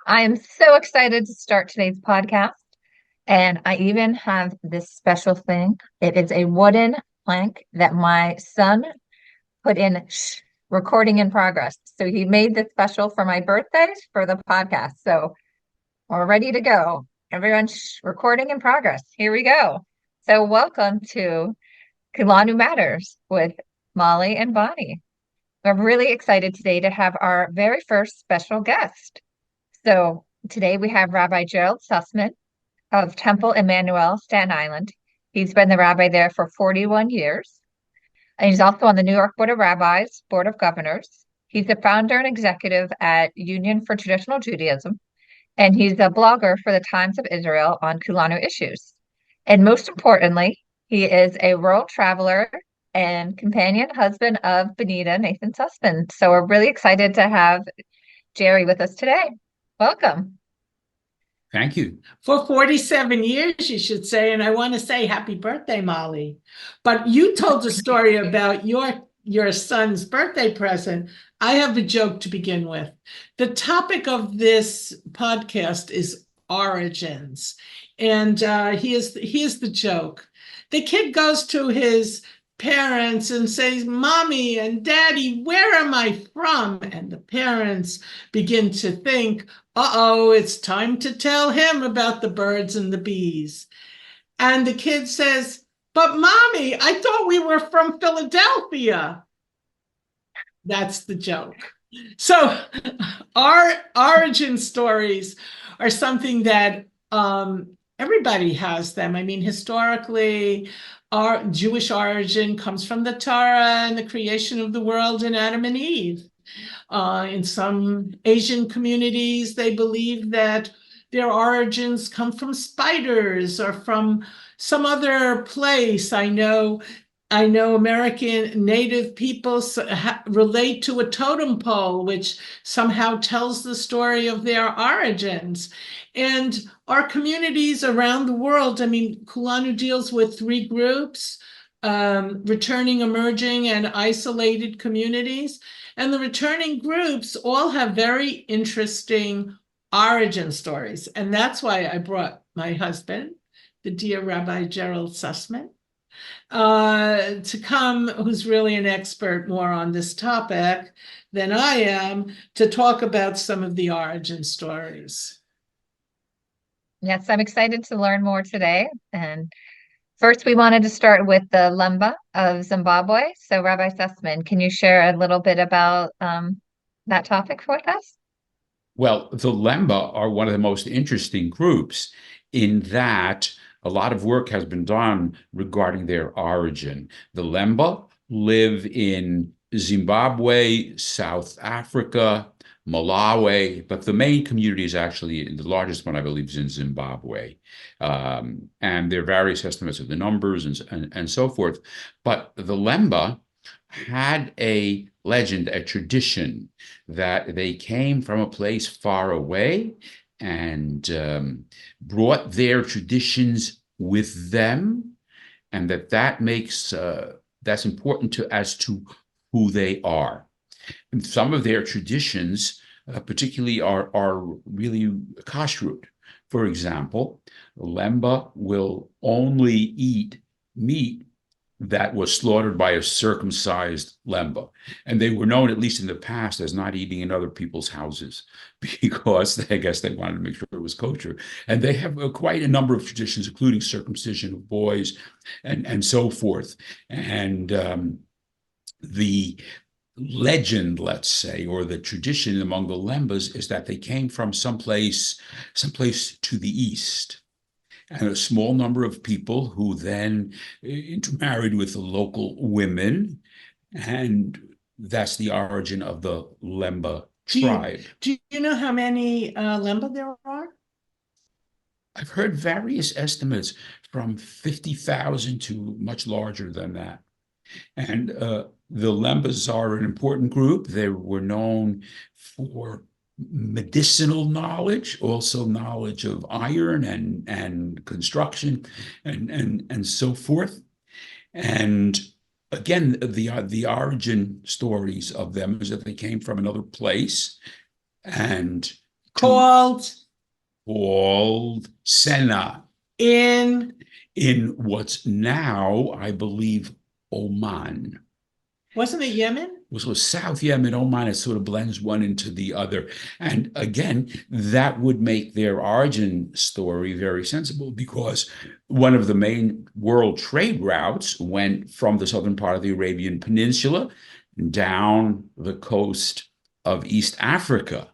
I am so excited to start today's podcast. And I even have this special thing. It is a wooden plank that my son put in recording in progress. So he made this special for my birthday for the podcast. So we're ready to go. Everyone, recording in progress. Here we go. So welcome to Kulanu Matters with Molly and Bonnie. We're really excited today to have our very first special guest. So today we have Rabbi Gerald Sussman of Temple Emmanuel, Staten Island. He's been the rabbi there for 41 years. And he's also on the New York Board of Rabbis, Board of Governors. He's the founder and executive at Union for Traditional Judaism. And he's a blogger for the Times of Israel on Kulanu issues. And most importantly, he is a world traveler and companion husband of Benita, Nathan Sussman. So we're really excited to have Jerry with us today. Welcome. Thank you. For 47 years, you should say, and I want to say happy birthday, Molly. But you told a story about your son's birthday present. I have a joke to begin with. The topic of this podcast is origins. And here's the joke. The kid goes to his parents and says, "Mommy and Daddy, where am I from?" And the parents begin to think, uh-oh, it's time to tell him about the birds and the bees. And the kid says, "But Mommy, I thought we were from Philadelphia." That's the joke. So our origin stories are something that everybody has them. I mean, historically, our Jewish origin comes from the Torah and the creation of the world in Adam and Eve. In some Asian communities, they believe that their origins come from spiders or from some other place. I know American Native people relate to a totem pole, which somehow tells the story of their origins. And our communities around the world, I mean, Kulanu deals with three groups, returning, emerging, and isolated communities. And the returning groups all have very interesting origin stories. And that's why I brought my husband, the dear Rabbi Gerald Sussman, to come, who's really an expert more on this topic than I am, to talk about some of the origin stories. Yes, I'm excited to learn more today. And first, we wanted to start with the Lemba of Zimbabwe. So, Rabbi Sussman, can you share a little bit about that topic with us? Well, the Lemba are one of the most interesting groups in that a lot of work has been done regarding their origin. The Lemba live in Zimbabwe, South Africa, Malawi, but the main community is actually, the largest one, I believe, is in Zimbabwe. And there are various estimates of the numbers and so forth. But the Lemba had a legend, a tradition, that they came from a place far away and brought their traditions with them, and that makes that's important as to who they are. And some of their traditions, particularly, are really kashrut. For example, Lemba will only eat meat that was slaughtered by a circumcised Lemba. And they were known, at least in the past, as not eating in other people's houses because I guess they wanted to make sure it was kosher. And they have quite a number of traditions, including circumcision of boys and so forth. And the legend, let's say, or the tradition among the Lembas is that they came from someplace to the east. And a small number of people who then intermarried with the local women, and that's the origin of the Lemba tribe. Do you know how many Lemba there are? I've heard various estimates from 50,000 to much larger than that. And the Lembas are an important group. They were known for medicinal knowledge, also knowledge of iron and construction and so forth. And again, the origin stories of them is that they came from another place and called Senna in in what's now, I believe, Oman. wasn't it Yemen? Was South Yemen, Oman. It sort of blends one into the other. And again, that would make their origin story very sensible, because one of the main world trade routes went from the southern part of the Arabian Peninsula down the coast of East Africa,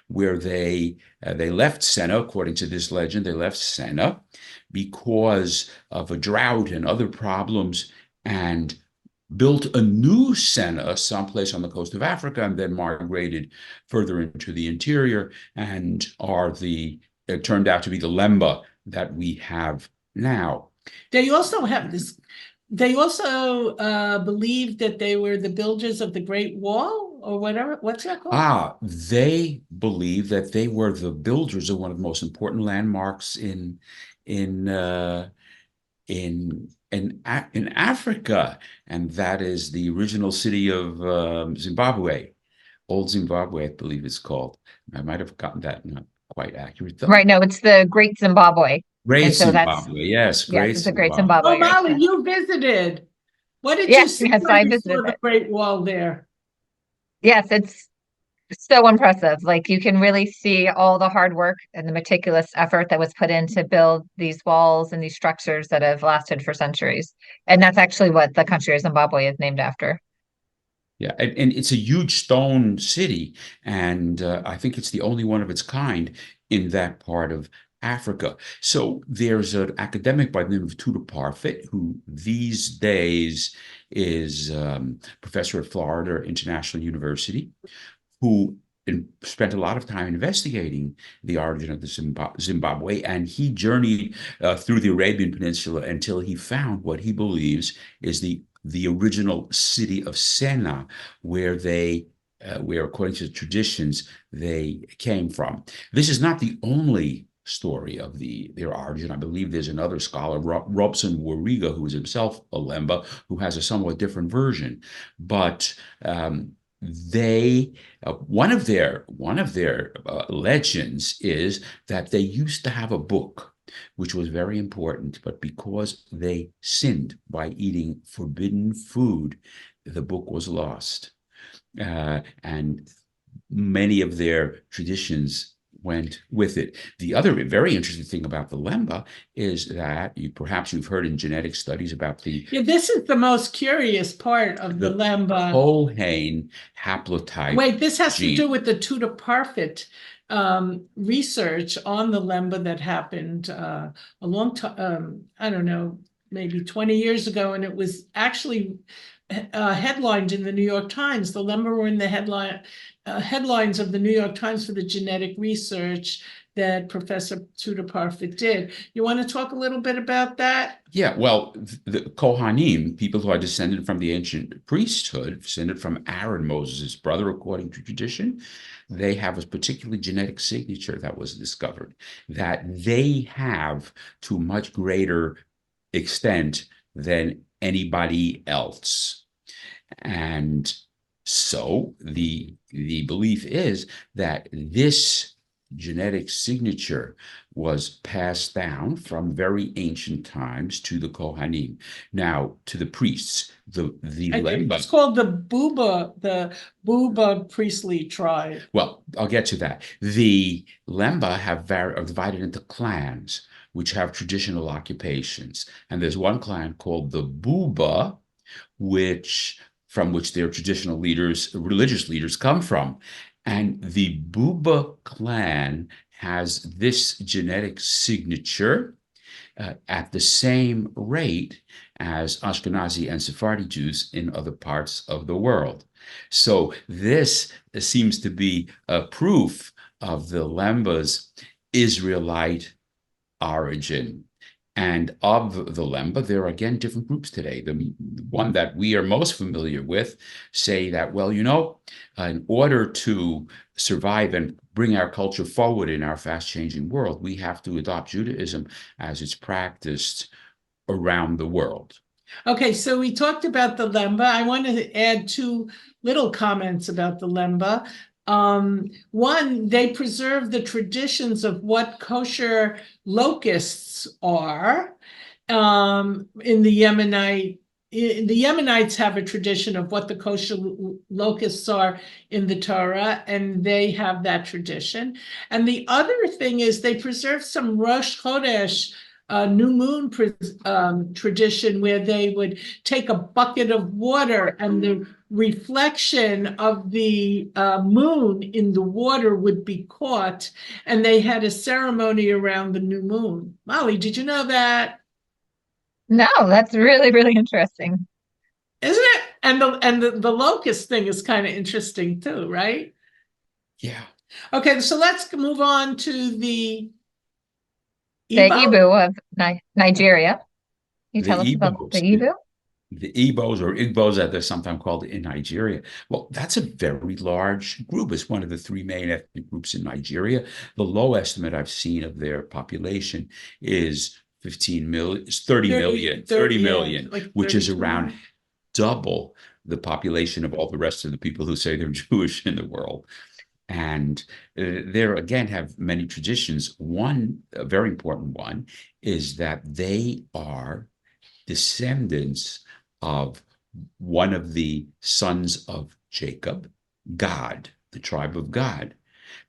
where they left Senna. According to this legend, they left Senna because of a drought and other problems, and built a new Senna someplace on the coast of Africa, and then migrated further into the interior, and it turned out to be the Lemba that we have now. They also have this. They also believed that they were the builders of the Great Wall, or whatever. What's that called? They believe that they were the builders of one of the most important landmarks in Africa, and that is the original city of Zimbabwe, Old Zimbabwe, I believe it's called. I might have gotten that not quite accurate, though. Right. No, it's the Great Zimbabwe. Great And so Zimbabwe, yes, Great it's the Great Zimbabwe. Zimbabwe. Oh, Molly, Right. you visited. What did you Yes, see yes, when I you visited saw the it. Great Wall there? Yes, it's so impressive. Like, you can really see all the hard work and the meticulous effort that was put in to build these walls and these structures that have lasted for centuries. And that's actually what the country of Zimbabwe is named after. Yeah, and it's a huge stone city, and I think it's the only one of its kind in that part of Africa. So there's an academic by the name of Tudor Parfit, who these days is professor at Florida International University, who spent a lot of time investigating the origin of the Zimbabwe, and he journeyed through the Arabian Peninsula until he found what he believes is the original city of Senna, where according to the traditions, they came from. This is not the only story of their origin. I believe there's another scholar, Robson Wariga, who is himself a Lemba, who has a somewhat different version. But one of their legends is that they used to have a book which was very important, but because they sinned by eating forbidden food, the book was lost. And many of their traditions went with it. The other very interesting thing about the Lemba is that perhaps you've heard in genetic studies about this is the most curious part of the Lemba. Cohen haplotype. Wait, this has gene. to do with the Tudor Parfit research on the Lemba that happened a long time, I don't know, maybe 20 years ago, and it was actually headlined in the New York Times. The Lemba were in the headlines of the New York Times for the genetic research that Professor Tudor Parfit did. You want to talk a little bit about that? Yeah, well, the Kohanim, people who are descended from the ancient priesthood, descended from Aaron, Moses' brother, according to tradition, they have a particular genetic signature that was discovered that they have to much greater extent than anybody else. And so the belief is that this genetic signature was passed down from very ancient times to the Kohanim. Now, to the priests, the Lemba. It's called the Buba priestly tribe. Well, I'll get to that. The Lemba are divided into clans, which have traditional occupations. And there's one clan called the Buba, from which their traditional religious leaders come from. And the Buba clan has this genetic signature at the same rate as Ashkenazi and Sephardi Jews in other parts of the world. So this seems to be a proof of the Lemba's Israelite origin. And of the Lemba, there are again different groups today. The one that we are most familiar with say that, well, in order to survive and bring our culture forward in our fast-changing world, we have to adopt Judaism as it's practiced around the world. Okay, so we talked about the Lemba. I want to add two little comments about the Lemba. One, they preserve the traditions of what kosher locusts are. In the Yemenites have a tradition of what the kosher locusts are in the Torah, and they have that tradition. And the other thing is they preserve some Rosh Chodesh, new moon tradition, where they would take a bucket of water and the reflection of the moon in the water would be caught, and they had a ceremony around the new moon. Molly, did you know that? No, that's really, really interesting. Isn't it? And the locust thing is kind of interesting too, right? Yeah. Okay, so let's move on to the The Igbo. Igbo of Nigeria. You The tell us about the Igbos. Igbo? The Igbos or Igbos, as they're sometimes called in Nigeria. Well, that's a very large group. It's one of the three main ethnic groups in Nigeria. The low estimate I've seen of their population is 15 million, 30 million, 30 million, like which is 32 around million. double the population of all the rest of the people who say they're Jewish in the world. And there again have many traditions. One, a very important one, is that they are descendants of one of the sons of Jacob, Gad, the tribe of Gad,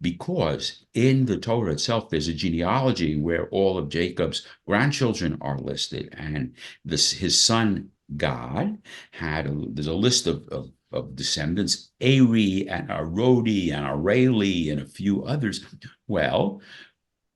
because in the Torah itself, there's a genealogy where all of Jacob's grandchildren are listed, and his son Gad there's a list of descendants, Eri and Arodi and Areli and a few others. Well,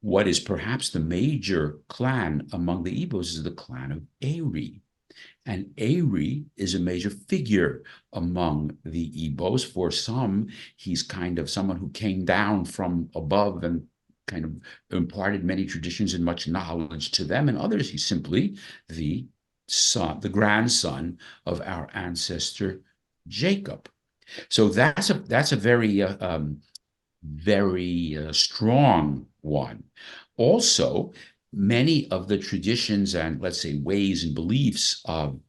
what is perhaps the major clan among the Igbos is the clan of Eri. And Eri is a major figure among the Igbos. For some, he's kind of someone who came down from above and kind of imparted many traditions and much knowledge to them. And others, he's simply the grandson of our ancestor Jacob. So that's a very strong one. Also, many of the traditions and, let's say, ways and beliefs of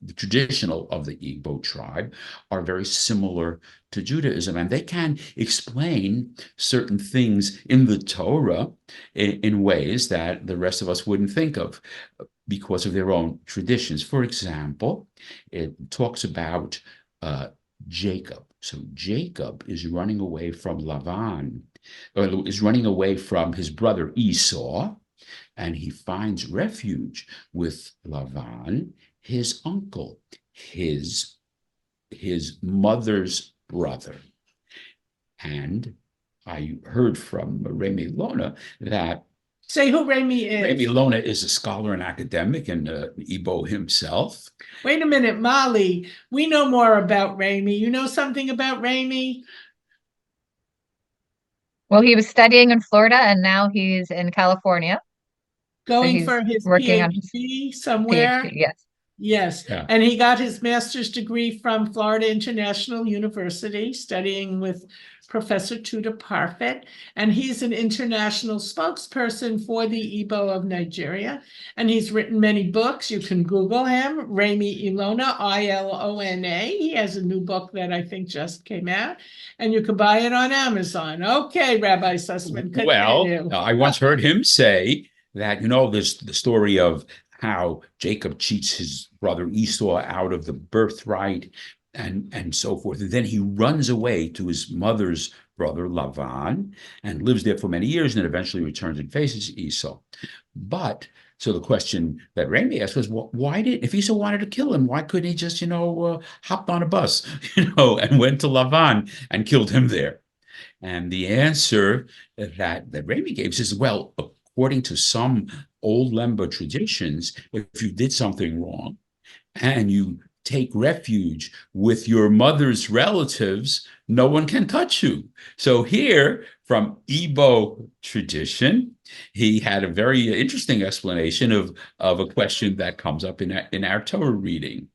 the traditional of the Igbo tribe are very similar to Judaism, and they can explain certain things in the Torah in ways that the rest of us wouldn't think of because of their own traditions. For example, it talks about Jacob. So Jacob is running away from Lavan, or is running away from his brother Esau, and he finds refuge with Lavan, his uncle, his mother's brother. And I heard from Remy Lona that Say who Remy is. Remy Lona is a scholar and academic and Igbo himself. Wait a minute, Molly. We know more about Remy. You know something about Remy? Well, he was studying in Florida and now he's in California. Going he's for his working on his PhD somewhere? PhD, yes. Yes, Yeah. and he got his master's degree from Florida International University, studying with Professor Tudor Parfit, and he's an international spokesperson for the Igbo of Nigeria, and he's written many books. You can Google him, Remy Ilona, Ilona. He has a new book that I think just came out, and you can buy it on Amazon. Okay, Rabbi Sussman, continue. Well, I once heard him say that, there's the story of how Jacob cheats his brother Esau out of the birthright and so forth. And then he runs away to his mother's brother Lavan and lives there for many years and then eventually returns and faces Esau. But so the question that Remy asked was, why if Esau wanted to kill him, why couldn't he just, hopped on a bus, and went to Lavan and killed him there? And the answer that Remy gave says, well, according to some old Lemba traditions, if you did something wrong and you take refuge with your mother's relatives, no one can touch you. So here, from Igbo tradition, he had a very interesting explanation of a question that comes up in our Torah reading.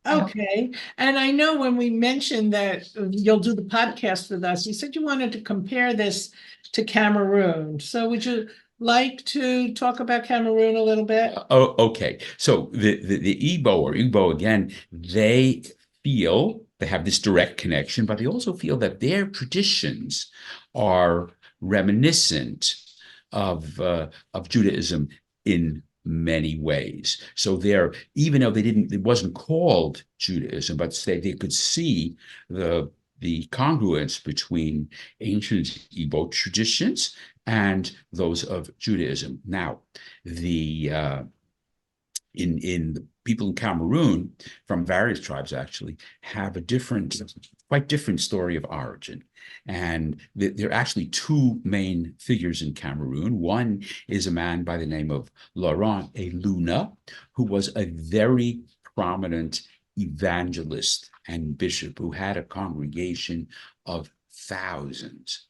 Okay, and I know when we mentioned that you'll do the podcast with us, you said you wanted to compare this to Cameroon. So would you like to talk about Cameroon a little bit? Oh, okay. So the Igbo or Igbo again, they feel they have this direct connection, but they also feel that their traditions are reminiscent of Judaism in many ways. So even though it wasn't called Judaism, but they could see the congruence between ancient Igbo traditions and those of Judaism. Now, in the people in Cameroon from various tribes actually have a quite different story of origin. And there are actually two main figures in Cameroon. One is a man by the name of Laurent Eluna, who was a very prominent evangelist and bishop who had a congregation of thousands,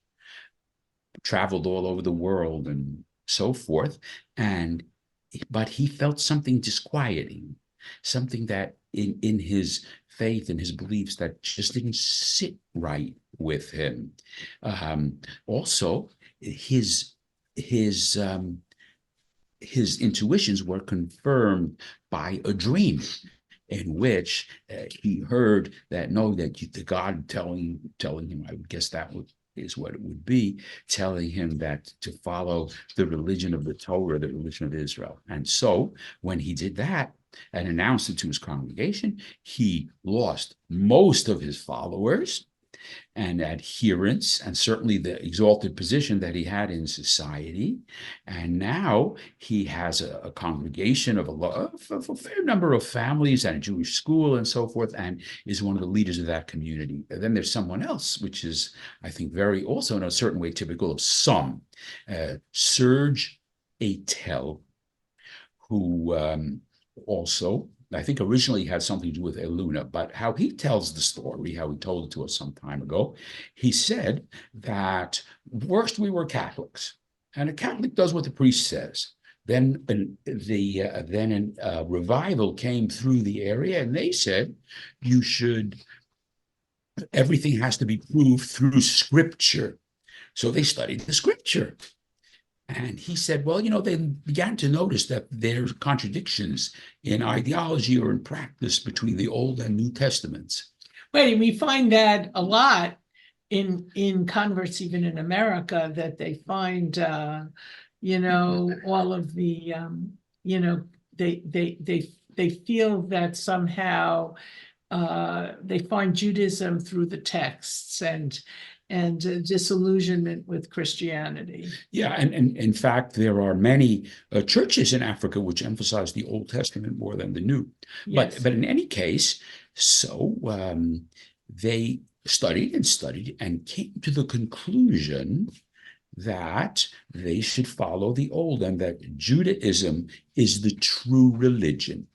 traveled all over the world and so forth. But he felt something disquieting, something that in his faith and his beliefs that just didn't sit right with him. Also, his intuitions were confirmed by a dream in which he heard that the God telling him, I would guess is what it would be, telling him that to follow the religion of the Torah, the religion of Israel. And so when he did that and announced it to his congregation, he lost most of his followers and adherents, and certainly the exalted position that he had in society. And now he has a congregation of a fair number of families and a Jewish school and so forth, and is one of the leaders of that community. And then there's someone else, which is, I think, very also in a certain way typical of some, Serge Eitel, who also, I think originally had something to do with Eluna, but how he tells the story, how he told it to us some time ago, he said that first we were Catholics, and a Catholic does what the priest says. Then a revival came through the area, and they said everything has to be proved through Scripture. So they studied the Scripture. And he said, well, they began to notice that there's contradictions in ideology or in practice between the Old and New Testaments. Wait, we find that a lot in converts, even in America, that they find, all of the, they feel that somehow they find Judaism through the texts and disillusionment with Christianity. Yeah, and in fact, there are many churches in Africa which emphasize the Old Testament more than the New. Yes. But in any case, so they studied and came to the conclusion that they should follow the Old and that Judaism is the true religion.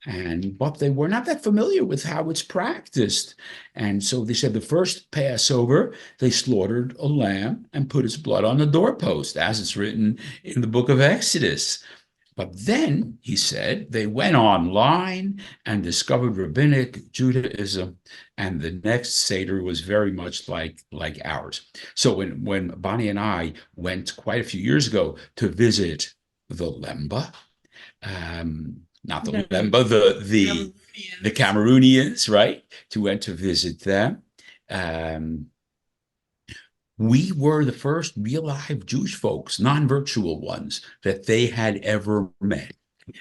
But they were not that familiar with how it's practiced. And so they said the first Passover, they slaughtered a lamb and put its blood on the doorpost, as it's written in the book of Exodus. But then, he said, they went online and discovered rabbinic Judaism, and the next Seder was very much like ours. So when Boni and I went quite a few years ago to visit the Lemba, not the Lemba, the Cameroonians, right? Went to visit them. We were the first real live Jewish folks, non-virtual ones, that they had ever met.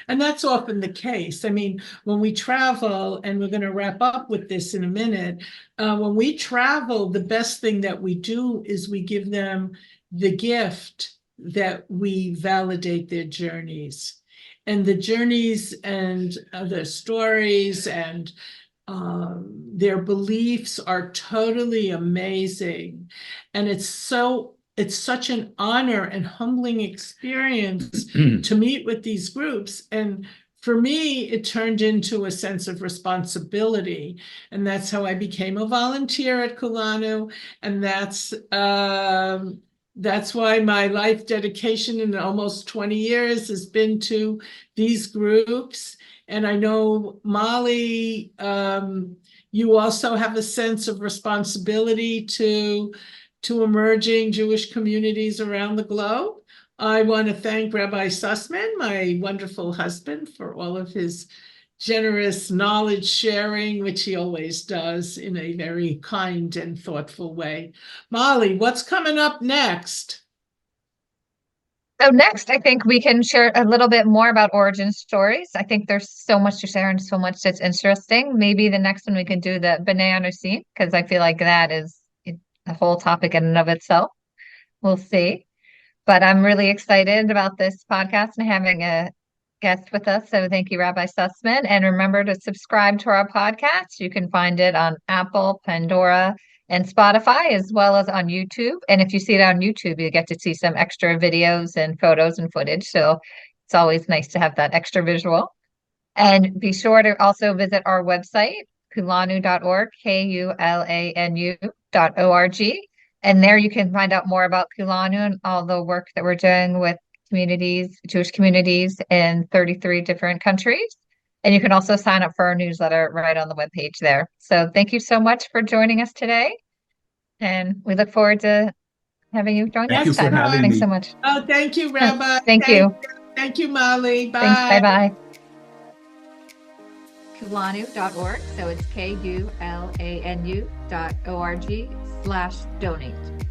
And that's often the case. I mean, when we travel, and we're going to wrap up with this in a minute, when we travel, the best thing that we do is we give them the gift that we validate their journeys. And the journeys and their stories and their beliefs are totally amazing. And it's such an honor and humbling experience to meet with these groups. And for me, it turned into a sense of responsibility. And that's how I became a volunteer at Kulanu. And that's why my life dedication in almost 20 years has been to these groups. And I know, Molly, you also have a sense of responsibility to emerging Jewish communities around the globe. I want to thank Rabbi Sussman, my wonderful husband, for all of his generous knowledge sharing, which he always does in a very kind and thoughtful way. Molly, what's coming up next? So next, I think we can share a little bit more about origin stories. I think there's so much to share and so much that's interesting. Maybe the next one we can do the B'nai Anusim, because I feel like that is a whole topic in and of itself. We'll see. But I'm really excited about this podcast and having a guest with us. So thank you, Rabbi Sussman. And remember to subscribe to our podcast. You can find it on Apple, Pandora, and Spotify, as well as on YouTube. And if you see it on YouTube, you get to see some extra videos and photos and footage. So it's always nice to have that extra visual. And be sure to also visit our website, kulanu.org, kulanu.org. And there you can find out more about Kulanu and all the work that we're doing with communities, Jewish communities in 33 different countries. And you can also sign up for our newsletter right on the webpage there. So thank you so much for joining us today. And we look forward to having you join Thank you next for time. having Thanks me. so much. Oh, thank you, Rabbi. Thank you. Thank you, Molly. Bye. Thanks. Bye-bye. Kulanu.org. So it's KULANU.org/donate.